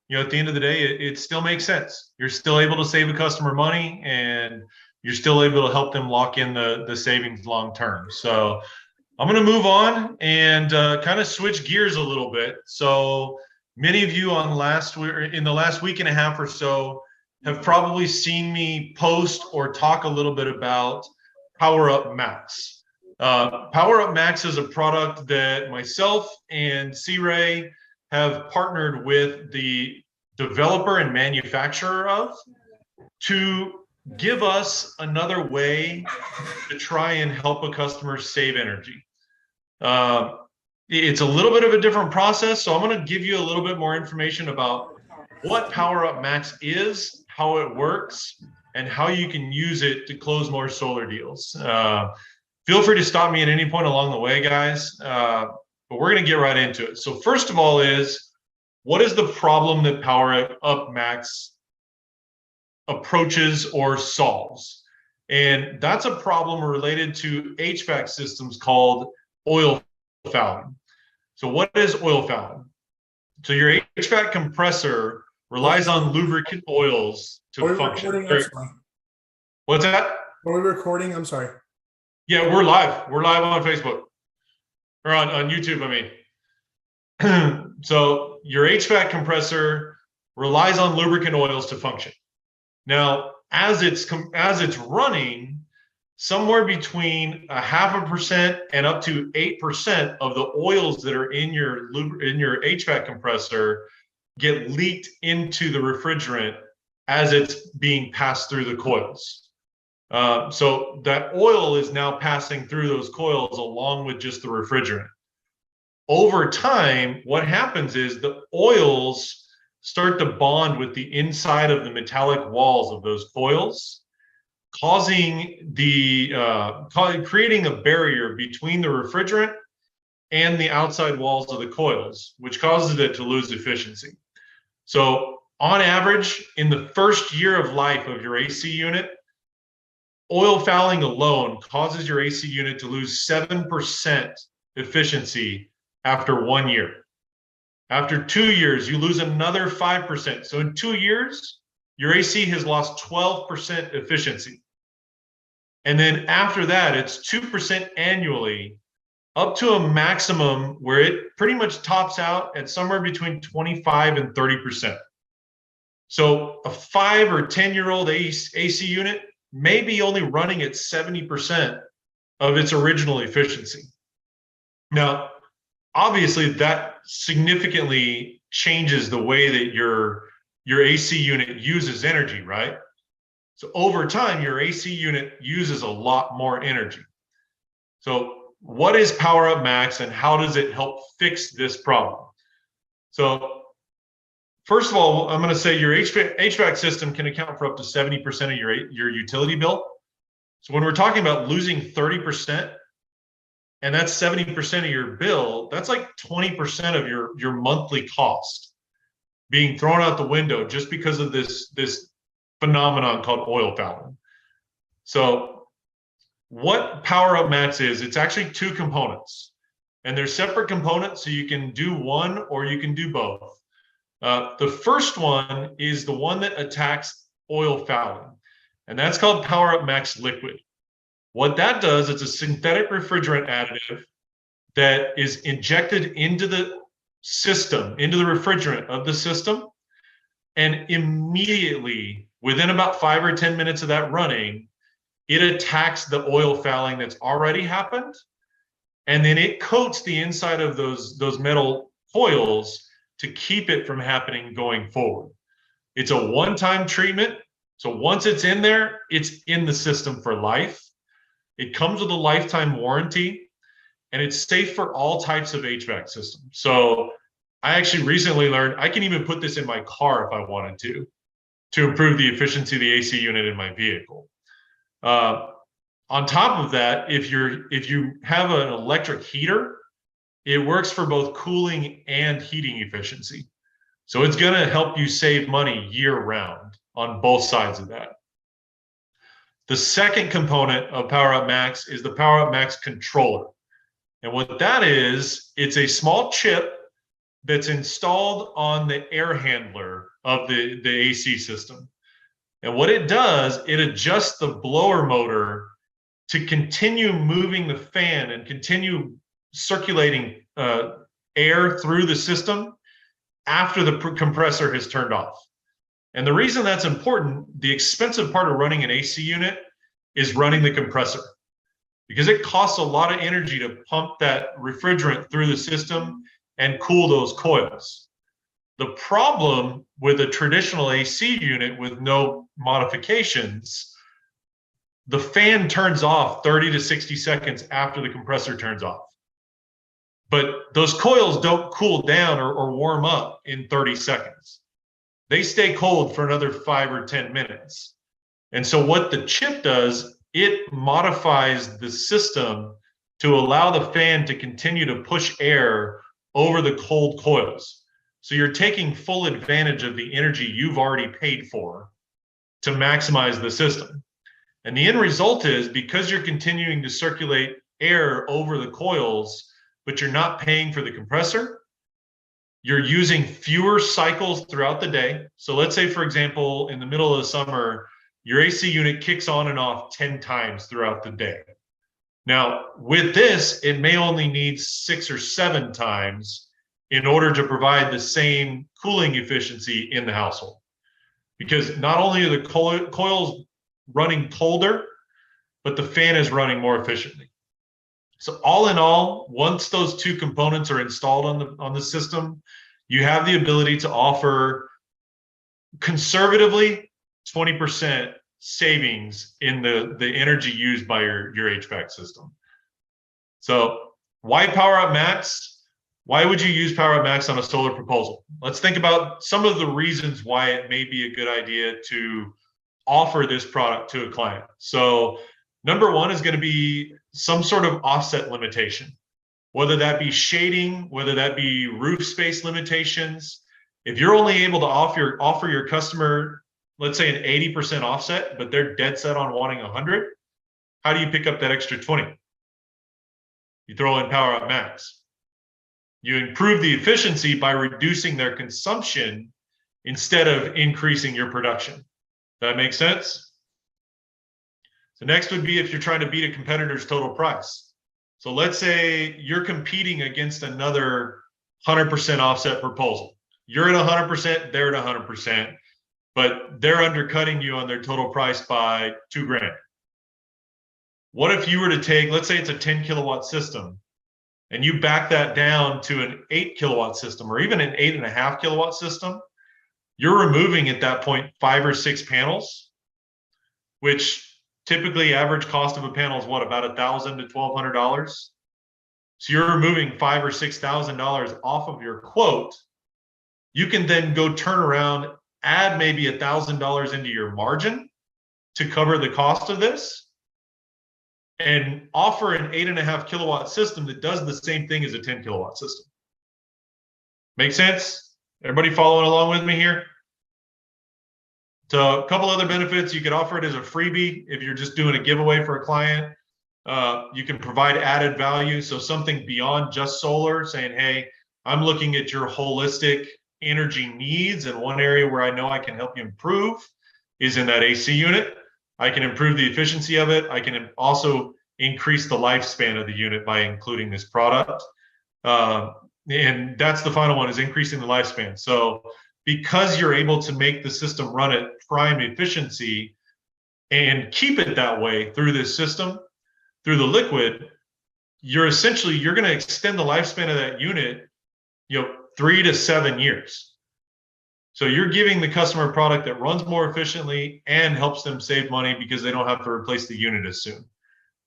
you know, at the end of the day, it still makes sense. You're still able to save a customer money, and you're still able to help them lock in the savings long term. So I'm going to move on and kind of switch gears a little bit. So many of you in the last week and a half or so have probably seen me post or talk a little bit about Power Up Max. Power Up Max is a product that myself and C-Ray have partnered with the developer and manufacturer of to give us another way to try and help a customer save energy. It's a little bit of a different process, so I'm going to give you a little bit more information about what Power Up Max is, how it works, and how you can use it to close more solar deals. Feel free to stop me at any point along the way, guys. But we're going to get right into it. So first of all what is the problem that Power Up Max approaches or solves? And that's a problem related to HVAC systems called oil fouling. So what is oil fouling? So your HVAC compressor relies on lubricant oils to function. What's that? Are we recording? I'm sorry. Yeah, we're live. We're live on Facebook. Or on YouTube, I mean. So your HVAC compressor relies on lubricant oils to function. Now, as it's running, somewhere between 0.5% and up to 8% of the oils that are in your HVAC compressor get leaked into the refrigerant as it's being passed through the coils. So that oil is now passing through those coils along with just the refrigerant. Over time, what happens is the oils start to bond with the inside of the metallic walls of those coils, causing creating a barrier between the refrigerant and the outside walls of the coils, which causes it to lose efficiency. So on average, in the first year of life of your AC unit, oil fouling alone causes your AC unit to lose 7% efficiency after 1 year. After 2 years, you lose another 5%. So in 2 years, your AC has lost 12% efficiency. And then after that, it's 2% annually, up to a maximum where it pretty much tops out at somewhere between 25 and 30%. So a 5 or 10-year-old AC unit may be only running at 70% of its original efficiency. Now, obviously, that significantly changes the way that your AC unit uses energy, right? So over time, your AC unit uses a lot more energy. So what is Power Up Max and how does it help fix this problem? So first of all, I'm going to say your HVAC system can account for up to 70% of your utility bill. So when we're talking about losing 30%, and that's 70% of your bill, that's like 20% of your monthly cost being thrown out the window just because of this phenomenon called oil fouling. So what Power Up Max is, it's actually 2 components, and they're separate components, so you can do one or you can do both. The first one is the one that attacks oil fouling, and that's called Power Up Max Liquid. What that does, it's a synthetic refrigerant additive that is injected into the system, into the refrigerant of the system, and immediately, within about 5 or 10 minutes of that running, it attacks the oil fouling that's already happened, and then it coats the inside of those metal coils to keep it from happening going forward. It's a one-time treatment, so once it's in there, it's in the system for life. It comes with a lifetime warranty, and it's safe for all types of HVAC systems. So I actually recently learned I can even put this in my car if I wanted to improve the efficiency of the AC unit in my vehicle. On top of that, if you have an electric heater, it works for both cooling and heating efficiency. So it's going to help you save money year round on both sides of that. The second component of Power Up Max is the Power Up Max controller. And what that is, it's a small chip that's installed on the air handler of the AC system. And what it does, it adjusts the blower motor to continue moving the fan and continue circulating air through the system after the compressor has turned off. And the reason that's important, the expensive part of running an AC unit is running the compressor, because it costs a lot of energy to pump that refrigerant through the system and cool those coils. The problem with a traditional AC unit with no modifications, the fan turns off 30 to 60 seconds after the compressor turns off. But those coils don't cool down or warm up in 30 seconds. They stay cold for another 5 or 10 minutes. And so what the chip does, it modifies the system to allow the fan to continue to push air over the cold coils. So you're taking full advantage of the energy you've already paid for to maximize the system. And the end result is, because you're continuing to circulate air over the coils, but you're not paying for the compressor, you're using fewer cycles throughout the day. So let's say, for example, in the middle of the summer, your AC unit kicks on and off 10 times throughout the day. Now, with this, it may only need 6 or 7 times in order to provide the same cooling efficiency in the household. because not only are the coils running colder, but the fan is running more efficiently. So all in all, once those two components are installed on the system, you have the ability to offer conservatively 20% savings in the energy used by your HVAC system. So why Power Up Max? Why would you use Power Up Max on a solar proposal? Let's think about some of the reasons why it may be a good idea to offer this product to a client. So number one is going to be some sort of offset limitation, whether that be shading, whether that be roof space limitations. If you're only able to offer your customer, let's say an 80% offset, but they're dead set on wanting 100, how do you pick up that extra 20? You throw in Power Up Max. You improve the efficiency by reducing their consumption instead of increasing your production. That makes sense? So next would be if you're trying to beat a competitor's total price. So let's say you're competing against another 100% offset proposal. You're at 100%, they're at 100%, but they're undercutting you on their total price by $2,000. What if you were to take, let's say it's a 10 kilowatt system, and you back that down to an 8 kilowatt system, or even an 8.5 kilowatt system? You're removing at that point 5 or 6 panels, which typically average cost of a panel is what, about $1,000 to $1,200. So you're removing $5,000 or $6,000 off of your quote. You can then go turn around, add maybe $1,000 into your margin to cover the cost of this, and offer an 8.5 kilowatt system that does the same thing as a 10 kilowatt system. Make sense? Everybody following along with me here? So a couple other benefits, you could offer it as a freebie if you're just doing a giveaway for a client. You can provide added value, so something beyond just solar, saying, hey, I'm looking at your holistic energy needs, and one area where I know I can help you improve is in that AC unit. I can improve the efficiency of it. I can also increase the lifespan of the unit by including this product. And that's the final one, is increasing the lifespan. So because you're able to make the system run at prime efficiency and keep it that way through this system, through the liquid, you're going to extend the lifespan of that unit, 3 to 7 years. So you're giving the customer a product that runs more efficiently and helps them save money because they don't have to replace the unit as soon.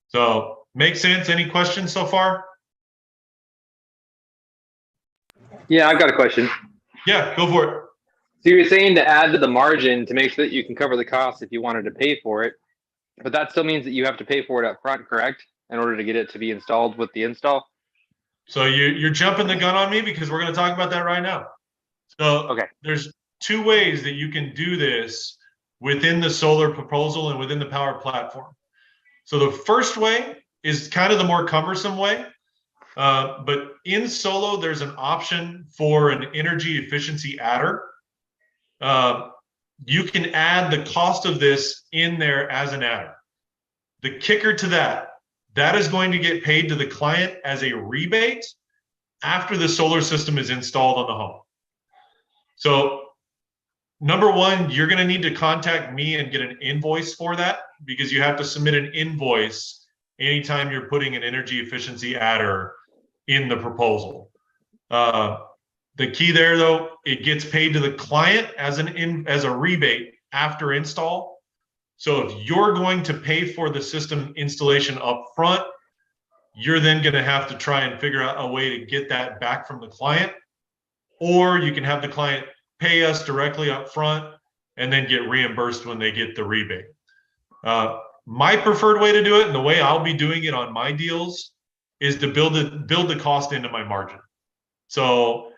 So make sense? Any questions so far? Yeah, I've got a question. Yeah, go for it. So you're saying to add to the margin to make sure that you can cover the cost if you wanted to pay for it, but that still means that you have to pay for it up front, correct? In order to get it to be installed with the install? So you're jumping the gun on me because we're going to talk about that right now. So okay, there's 2 ways that you can do this within the solar proposal and within the Power platform. So the first way is kind of the more cumbersome way, but in Solo, there's an option for an energy efficiency adder. You can add the cost of this in there as an adder. The kicker to that is going to get paid to the client as a rebate after the solar system is installed on the home. So number one, you're going to need to contact me and get an invoice for that, because you have to submit an invoice anytime you're putting an energy efficiency adder in the proposal. The key there, though, it gets paid to the client as a rebate after install. So if you're going to pay for the system installation up front, you're then going to have to try and figure out a way to get that back from the client, or you can have the client pay us directly up front and then get reimbursed when they get the rebate. My preferred way to do it, and the way I'll be doing it on my deals, is to build the cost into my margin. So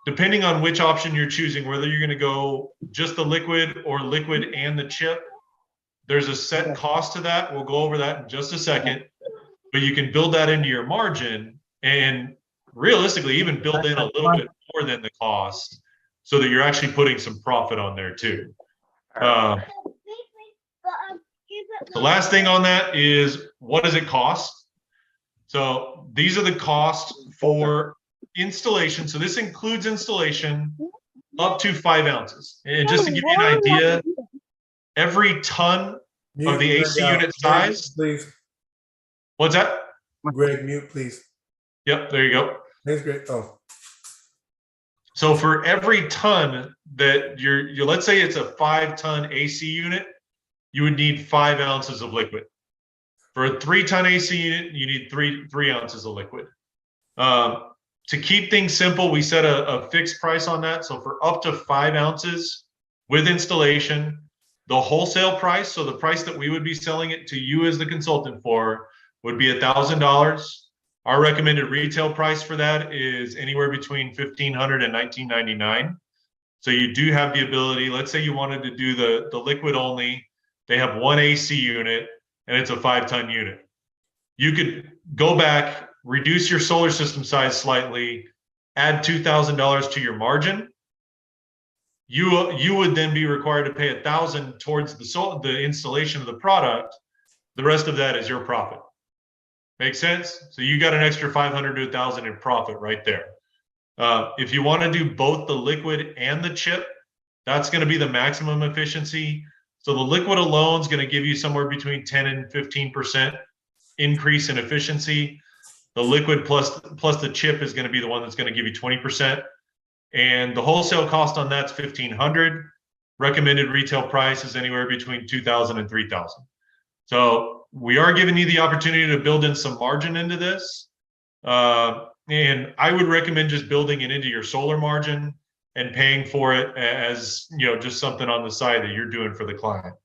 depending on which option you're choosing, whether you're going to go just the liquid or liquid and the chip, there's a set cost to that. We'll go over that in just a second, but you can build that into your margin and realistically even build in a little bit more than the cost so that you're actually putting some profit on there too. The last thing on that is, what does it cost? So these are the costs for installation. So this includes installation up to 5 ounces. And just to give you an idea, every ton of the AC unit size. Please. What's that? Greg, mute, please. Yep, there you go. Thanks, Greg. Oh, So for every ton that you let's say it's a 5-ton AC unit, you would need 5 ounces of liquid. For a 3-ton AC unit, you need three ounces of liquid. To keep things simple, we set a fixed price on that. So for up to 5 ounces with installation, the wholesale price, so the price that we would be selling it to you as the consultant for, would be $1,000. Our recommended retail price for that is anywhere between $1,500 and $1,999. So you do have the ability, let's say you wanted to do the liquid only, they have 1 AC unit and it's a 5-ton unit. You could go back, reduce your solar system size slightly, add $2,000 to your margin. You would then be required to pay $1,000 towards the installation of the product. The rest of that is your profit. Make sense? So you got an extra $500 to $1,000 in profit right there. If you want to do both the liquid and the chip, that's going to be the maximum efficiency. So the liquid alone is going to give you somewhere between 10 and 15% increase in efficiency. The liquid plus the chip is going to be the one that's going to give you 20%. And the wholesale cost on that's $1,500. Recommended retail price is anywhere between $2,000 and $3,000. So we are giving you the opportunity to build in some margin into this. And I would recommend just building it into your solar margin and paying for it as, just something on the side that you're doing for the client.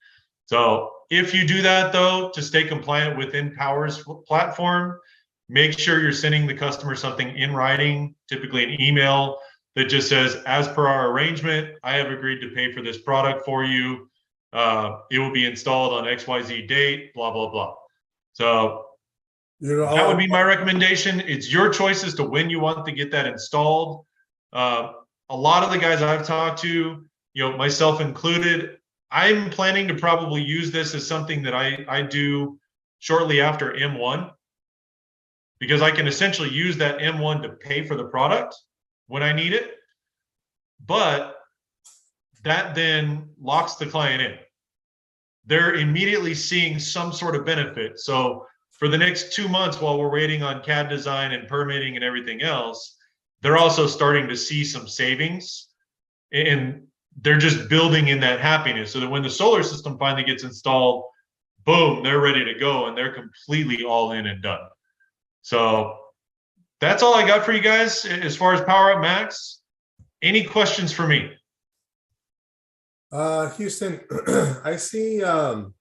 So if you do that though, to stay compliant within Powur's platform, make sure you're sending the customer something in writing, typically an email that just says, as per our arrangement, I have agreed to pay for this product for you. It will be installed on XYZ date, blah, blah, blah. So that would be my recommendation. It's your choice as to when you want to get that installed. A lot of the guys I've talked to, myself included, I'm planning to probably use this as something that I do shortly after M1, because I can essentially use that M1 to pay for the product when I need it. But that then locks the client in. They're immediately seeing some sort of benefit. So for the next 2 months, while we're waiting on CAD design and permitting and everything else, they're also starting to see some savings, and they're just building in that happiness so that when the solar system finally gets installed, boom, they're ready to go and they're completely all in and done. So that's all I got for you guys as far as Power Up Max. Any questions for me? Houston, I see, the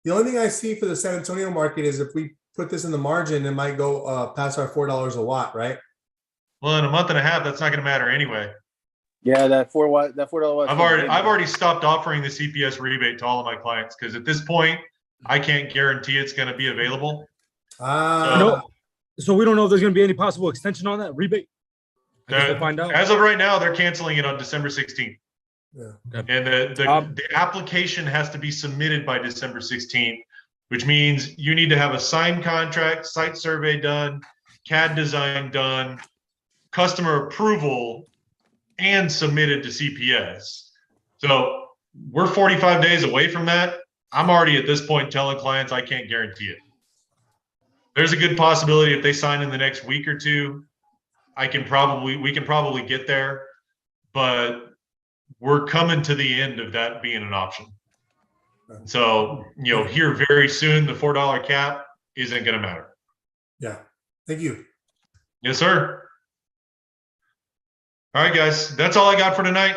only thing I see for the San Antonio market is if we put this in the margin, it might go past our $4 a watt, right? Well, in a month and a half, that's not going to matter anyway. Yeah, that $4 watt. I've already stopped offering the CPS rebate to all of my clients because at this point, I can't guarantee it's going to be available. So we don't know if there's going to be any possible extension on that rebate. I guess we'll find out. As of right now, they're canceling it on December 16th. Yeah. Okay. And the application has to be submitted by December 16th, which means you need to have a signed contract, site survey done, CAD design done, customer approval, and submitted to CPS. So we're 45 days away from that. I'm already at this point telling clients I can't guarantee it. There's a good possibility if they sign in the next week or two, we can probably get there, but we're coming to the end of that being an option. So, here very soon, the $4 cap isn't going to matter. Yeah. Thank you. Yes, sir. All right, guys, that's all I got for tonight.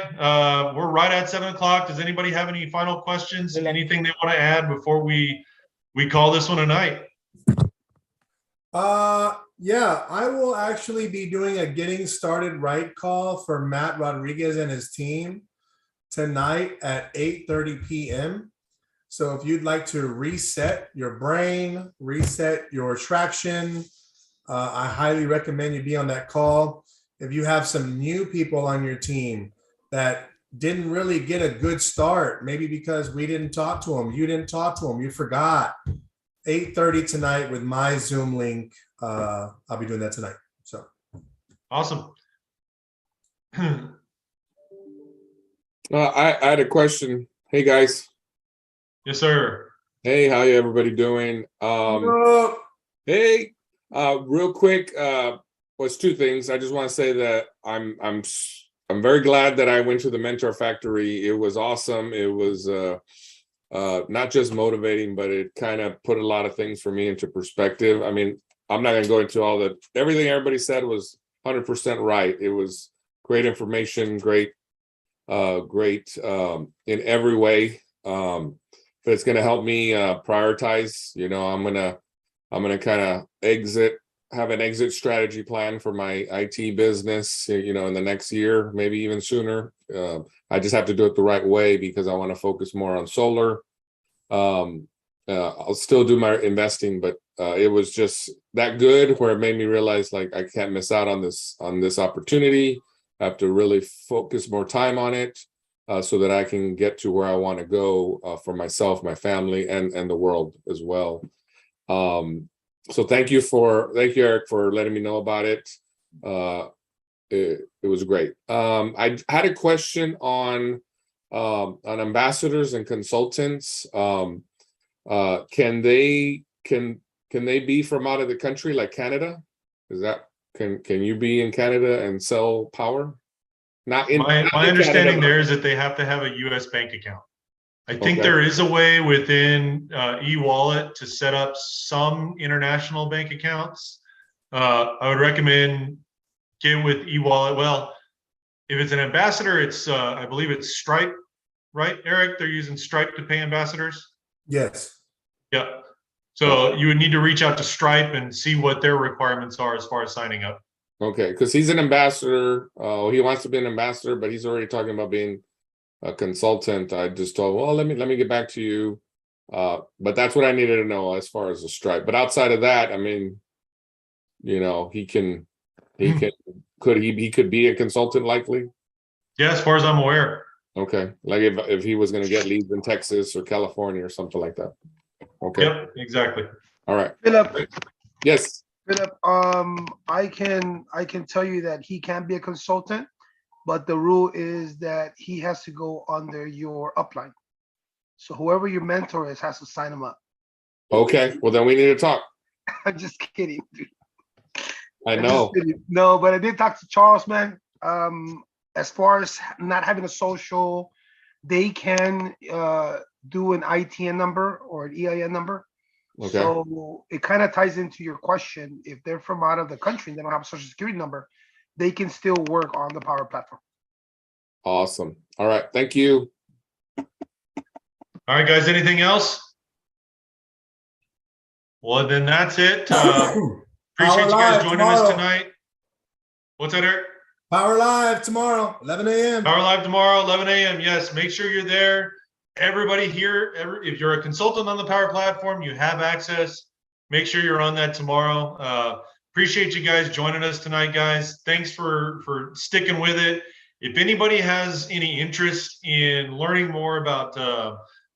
We're right at 7 o'clock. Does anybody have any final questions? Anything they want to add before we call this one a night? Yeah, I will actually be doing a getting started right call for Matt Rodriguez and his team tonight at 8:30 p.m. So if you'd like to reset your brain, reset your traction, I highly recommend you be on that call. If you have some new people on your team that didn't really get a good start, maybe because we didn't talk to them, you didn't talk to them, you forgot. 8:30 tonight with my Zoom link. I'll be doing that tonight. So awesome. I had a question. Hey guys. Yes, sir. Hey, how you everybody doing? Hey, real quick, was two things. I just want to say that I'm very glad that I went to the Mentor Factory. It was awesome. It was not just motivating, but it kind of put a lot of things for me into perspective. I mean, I'm not going to go into everything everybody said was 100% right. It was great information, great in every way. But it's going to help me prioritize. I'm gonna kind of have an exit strategy plan for my IT business, in the next year, maybe even sooner. I just have to do it the right way because I want to focus more on solar. I'll still do my investing, but it was just that good where it made me realize like I can't miss out on this opportunity. I have to really focus more time on it so that I can get to where I want to go for myself, my family, and the world as well. So thank you, Eric, for letting me know about it. It was great. I had a question on ambassadors and consultants. Can they be from out of the country, like Canada? Can you be in Canada and sell power? My understanding there is that they have to have a U.S. bank account. I think there is a way within e-wallet to set up some international bank accounts. I would recommend get with e-wallet. Well, if it's an ambassador, it's I believe it's Stripe, right, Eric? They're using Stripe to pay ambassadors. Yes. Yeah. So you would need to reach out to Stripe and see what their requirements are as far as signing up. Okay, because he's an ambassador. He wants to be an ambassador, but he's already talking about being a consultant. I just told, well, let me get back to you. But that's what I needed to know as far as the Stripe. But outside of that, I mean, he could be a consultant likely. Yeah, as far as I'm aware. Okay, like if he was going to get leads in Texas or California or something like that. Okay. Yep, exactly. All right. Philip, Yes. I can tell you that he can be a consultant, but the rule is that he has to go under your upline. So whoever your mentor is has to sign him up. Okay. Well, then we need to talk. I'm just kidding, dude. I know. No, but I did talk to Charles, man. As far as not having a social, they can do an ITN number or an EIN number. Okay. So it kind of ties into your question. If they're from out of the country and they don't have a social security number, they can still work on the Power platform. Awesome. All right. Thank you. All right, guys. Anything else? Well, then that's it. Appreciate you guys joining us tonight. What's that, Eric? Power Live tomorrow, 11 a.m. Power Live tomorrow, 11 a.m. Yes, make sure you're there. Everybody here, if you're a consultant on the Power platform, you have access. Make sure you're on that tomorrow. Appreciate you guys joining us tonight, guys. Thanks for sticking with it. If anybody has any interest in learning more about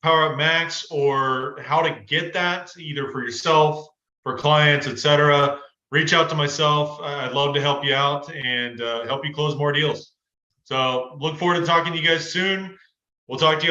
Power Up Max or how to get that, either for yourself, for clients, etc., reach out to myself. I'd love to help you out and help you close more deals. So look forward to talking to you guys soon. We'll talk to you all.